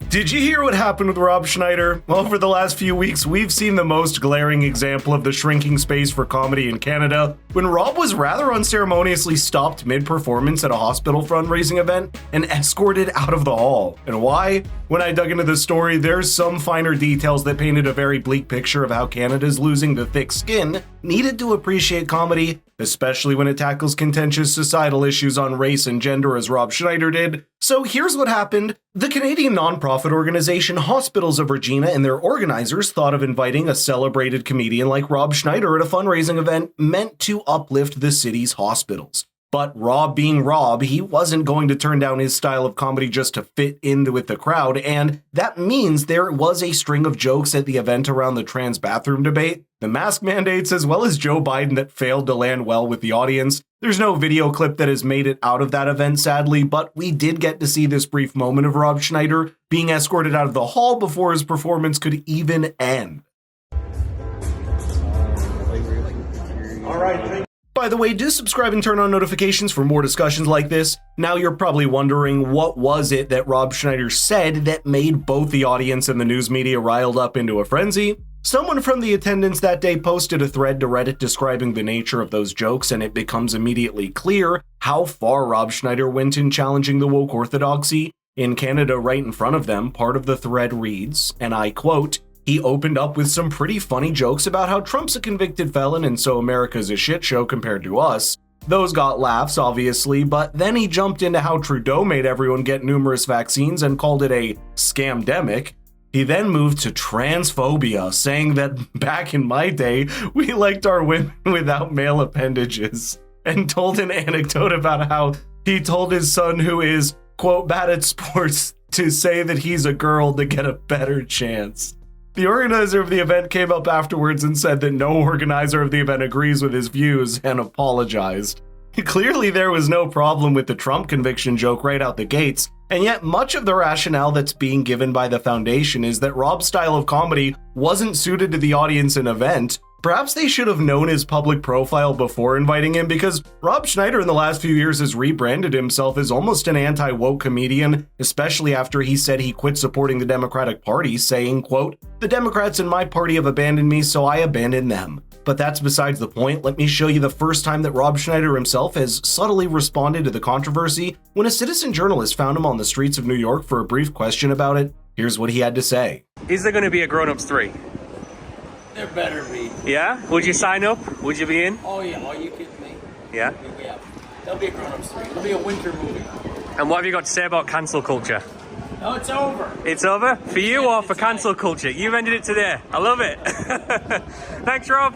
Did you hear what happened with Rob Schneider? Well, for the last few weeks, we've seen the most glaring example of the shrinking space for comedy in Canada, when Rob was rather unceremoniously stopped mid-performance at a hospital fundraising event and escorted out of the hall. And why? When I dug into the story, there's some finer details that painted a very bleak picture of how Canada's losing the thick skin needed to appreciate comedy, especially when it tackles contentious societal issues on race and gender as Rob Schneider did. So here's what happened. The Canadian nonprofit organization Hospitals of Regina and their organizers thought of inviting a celebrated comedian like Rob Schneider at a fundraising event meant to uplift the city's hospitals. But Rob being Rob, he wasn't going to turn down his style of comedy just to fit in with the crowd, and that means there was a string of jokes at the event around the trans bathroom debate, the mask mandates, as well as Joe Biden that failed to land well with the audience. There's no video clip that has made it out of that event, sadly, but we did get to see this brief moment of Rob Schneider being escorted out of the hall before his performance could even end. All right. By the way, do subscribe and turn on notifications for more discussions like this. Now you're probably wondering, what was it that Rob Schneider said that made both the audience and the news media riled up into a frenzy? Someone from the attendance that day posted a thread to Reddit describing the nature of those jokes, and it becomes immediately clear how far Rob Schneider went in challenging the woke orthodoxy. In Canada, right in front of them, part of the thread reads, and I quote, "He opened up with some pretty funny jokes about how Trump's a convicted felon and so America's a shit show compared to us. Those got laughs, obviously, but then he jumped into how Trudeau made everyone get numerous vaccines and called it a scamdemic. He then moved to transphobia, saying that back in my day, we liked our women without male appendages, and told an anecdote about how he told his son, who is, quote, bad at sports, to say that he's a girl to get a better chance." The organizer of the event came up afterwards and said that no organizer of the event agrees with his views and apologized. Clearly, there was no problem with the Trump conviction joke right out the gates, and yet much of the rationale that's being given by the foundation is that Rob's style of comedy wasn't suited to the audience and event. Perhaps they should have known his public profile before inviting him, because Rob Schneider in the last few years has rebranded himself as almost an anti-woke comedian, especially after he said he quit supporting the Democratic Party, saying, quote, "The Democrats in my party have abandoned me, so I abandoned them." But that's besides the point. Let me show you the first time that Rob Schneider himself has subtly responded to the controversy when a citizen journalist found him on the streets of New York for a brief question about it. Here's what he had to say. Is there going to be a Grown Ups 3? There better be. Yeah? Would you sign up? Would you be in? Oh yeah, are you kidding me? Yeah? Yeah. There'll be a Grown Ups 3. It'll be a winter movie. And what have you got to say about cancel culture? No, it's over. It's over? For you or for cancel culture? You've ended it today. I love it. Thanks, Rob.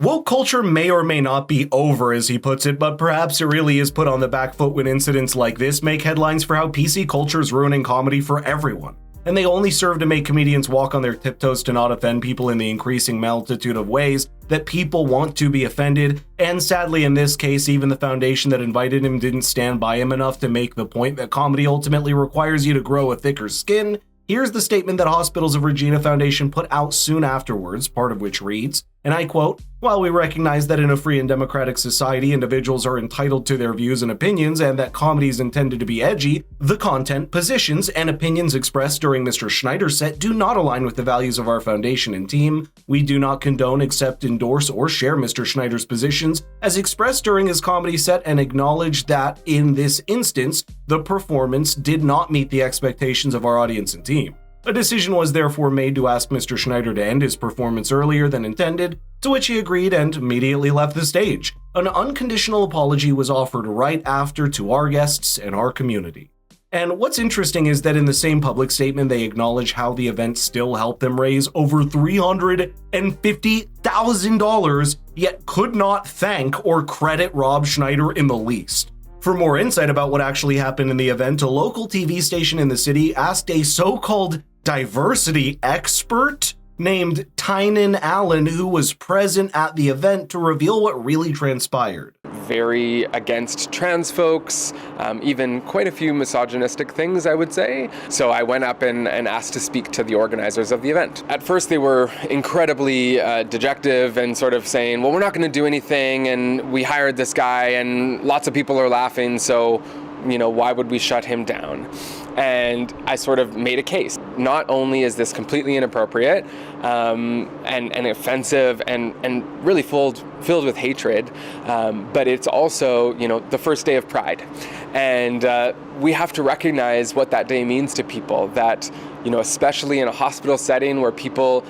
Woke culture may or may not be over, as he puts it, but perhaps it really is put on the back foot when incidents like this make headlines for how PC culture is ruining comedy for everyone. And they only serve to make comedians walk on their tiptoes to not offend people in the increasing multitude of ways that people want to be offended. And sadly, in this case, even the foundation that invited him didn't stand by him enough to make the point that comedy ultimately requires you to grow a thicker skin. Here's the statement that Hospitals of Regina Foundation put out soon afterwards, part of which reads, and I quote, "While we recognize that in a free and democratic society, individuals are entitled to their views and opinions, and that comedy is intended to be edgy, the content, positions, and opinions expressed during Mr. Schneider's set do not align with the values of our foundation and team. We do not condone, accept, endorse, or share Mr. Schneider's positions as expressed during his comedy set, and acknowledge that, in this instance, the performance did not meet the expectations of our audience and team. A decision was therefore made to ask Mr. Schneider to end his performance earlier than intended, to which he agreed and immediately left the stage. An unconditional apology was offered right after to our guests and our community." And what's interesting is that in the same public statement, they acknowledge how the event still helped them raise over $350,000, yet could not thank or credit Rob Schneider in the least. For more insight about what actually happened in the event, a local TV station in the city asked a so-called diversity expert named Tynan Allen, who was present at the event, to reveal what really transpired. Very against trans folks, even quite a few misogynistic things, I would say. So I went up and asked to speak to the organizers of the event. At first they were incredibly dejective and sort of saying, well, we're not going to do anything, and we hired this guy and lots of people are laughing, so why would we shut him down? And I sort of made a case. Not only is this completely inappropriate and offensive and really filled with hatred, but it's also, the first day of Pride. And we have to recognize what that day means to people, that, especially in a hospital setting where people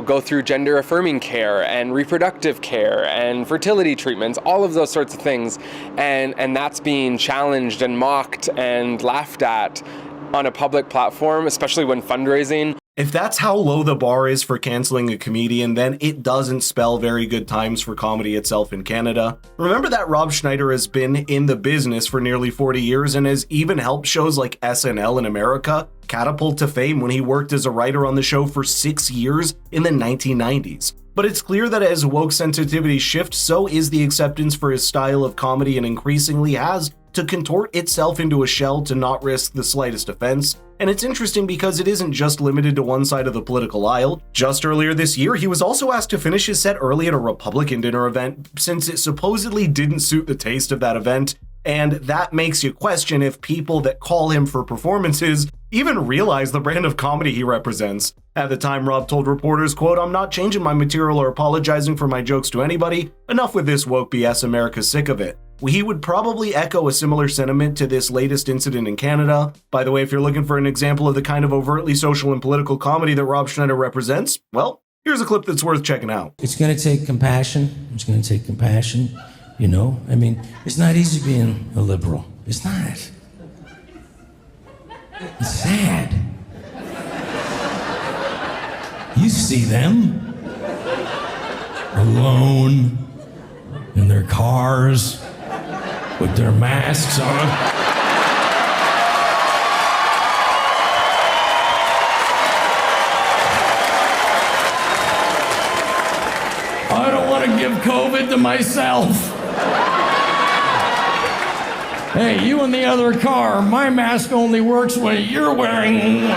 go through gender affirming care and reproductive care and fertility treatments, all of those sorts of things. And that's being challenged and mocked and laughed at on a public platform, especially when fundraising. If that's how low the bar is for canceling a comedian, then it doesn't spell very good times for comedy itself in Canada. Remember that Rob Schneider has been in the business for nearly 40 years and has even helped shows like SNL in America catapult to fame when he worked as a writer on the show for 6 years in the 1990s. But it's clear that as woke sensitivity shifts, so is the acceptance for his style of comedy, and increasingly has to contort itself into a shell to not risk the slightest offense. And it's interesting because it isn't just limited to one side of the political aisle. Just earlier this year, he was also asked to finish his set early at a Republican dinner event since it supposedly didn't suit the taste of that event. And that makes you question if people that call him for performances even realize the brand of comedy he represents. At the time, Rob told reporters, quote, "I'm not changing my material or apologizing for my jokes to anybody. Enough with this woke BS, America's sick of it." He would probably echo a similar sentiment to this latest incident in Canada. By the way, if you're looking for an example of the kind of overtly social and political comedy that Rob Schneider represents, well, here's a clip that's worth checking out. It's going to take compassion. It's going to take compassion. It's not easy being a liberal. It's not. It's sad. You see them alone in their cars with their masks on. I don't want to give COVID to myself. Hey, you in the other car, my mask only works when you're wearing.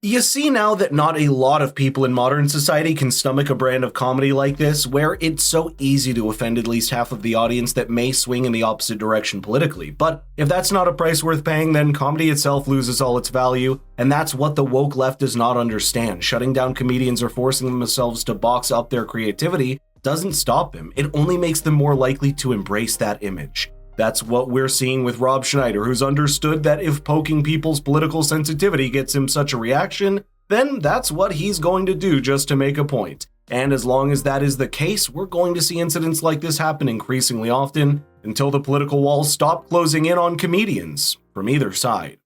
You see now that not a lot of people in modern society can stomach a brand of comedy like this, where it's so easy to offend at least half of the audience that may swing in the opposite direction politically. But if that's not a price worth paying, then comedy itself loses all its value, and that's what the woke left does not understand. Shutting down comedians or forcing themselves to box up their creativity doesn't stop them. It only makes them more likely to embrace that image. That's what we're seeing with Rob Schneider, who's understood that if poking people's political sensitivity gets him such a reaction, then that's what he's going to do just to make a point. And as long as that is the case, we're going to see incidents like this happen increasingly often until the political walls stop closing in on comedians from either side.